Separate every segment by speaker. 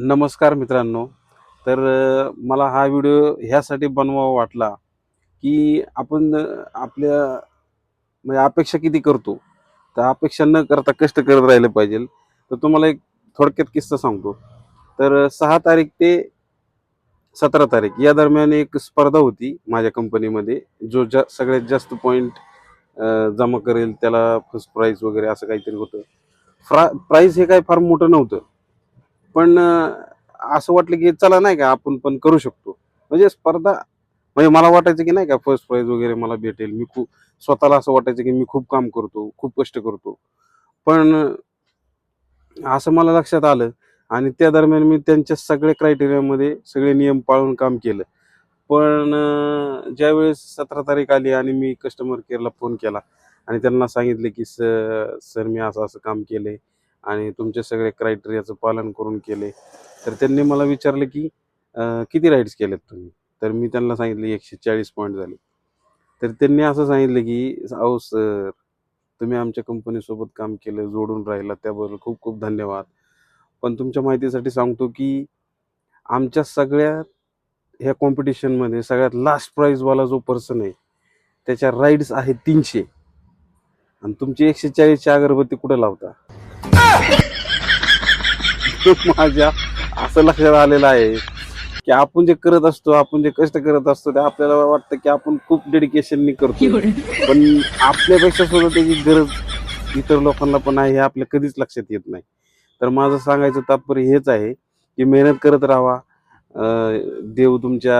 Speaker 1: नमस्कार मित्रांनो. मला हा व्हिडिओ ह्यासाठी बनवावा वाटला, की आपण आपल्या म्हणजे अपेक्षा किती करतो, तर अपेक्षा न करता कष्ट करत राहिलं पाहिजे. तर तुम्हाला एक थोडक्यात किस्सा सांगतो. 6 तारीख ते 17 तारीख या दरम्यान एक स्पर्धा होती माझ्या कंपनीमध्ये. जो सगळ्यात जास्त पॉइंट जमा करेल त्याला फर्स्ट प्राइज वगैरे असं काहीतरी होतं. प्राइज हे काही फार मोठं नव्हतं. पण असं वाटलं की चला नाही का आपण पण करू शकतो. म्हणजे स्पर्धा म्हणजे मला वाटायचं की नाही का फर्स्ट प्राइज वगैरे मला भेटेल. मी खूप स्वतःला असं वाटायचं की मी खूप काम करतो, खूप कष्ट करतो. पण असं मला लक्षात आलं आणि त्या दरम्यान मी त्यांच्या सगळ्या क्रायटेरियामध्ये सगळे नियम पाळून काम केलं. पण ज्यावेळेस 17 तारीख आली आणि मी कस्टमर केअरला फोन केला आणि त्यांना सांगितले की सर मी असं-असं काम केलंय आणि तुमच्या सगळ्या क्रायटेरियाचं पालन करून केले. तर त्यांनी मला विचारलं की किती राईड्स केलेत तुम्ही? तर मी त्यांना सांगितलं 140 पॉइंट झाले. तर त्यांनी असं सांगितलं की "अहो सर, तुम्ही आमच्या कंपनीसोबत काम केलं, जोडून राहिलात त्याबद्दल खूप-खूप धन्यवाद. पण तुमच्या माहितीसाठी सांगतो की आमच्या सगळ्या ह्या कॉम्पिटिशनमध्ये सगळ्यात लास्ट प्राइजवाला जो पर्सन आहे, त्याच्या राईड्स आहेत 300 आणि तुमची 140 ची अगरबत्ती कुठे लावता?" माझ्या असं लक्षात आलेलं आहे, की आपण जे करत असतो, आपण जे कष्ट करत असतो, ते आपल्याला वाटतं, की आपण खूप डेडिकेशननी करतोय. पण आपल्यापेक्षा सुद्धा त्याची गरज इतर लोकांना पण आहे, हे आपल्या कधीच लक्षात येत नाही. तर माझं सांगायचं तात्पर्य हेच आहे, की मेहनत करत राहावा. देव तुमच्या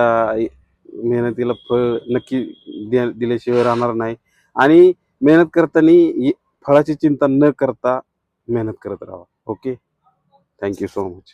Speaker 1: मेहनतीला फळ नक्की दिल्याशिवाय राहणार नाही आणि मेहनत करताना फळाची चिंता न करता मेहनत करत राहावा. Okay. Thank you so much.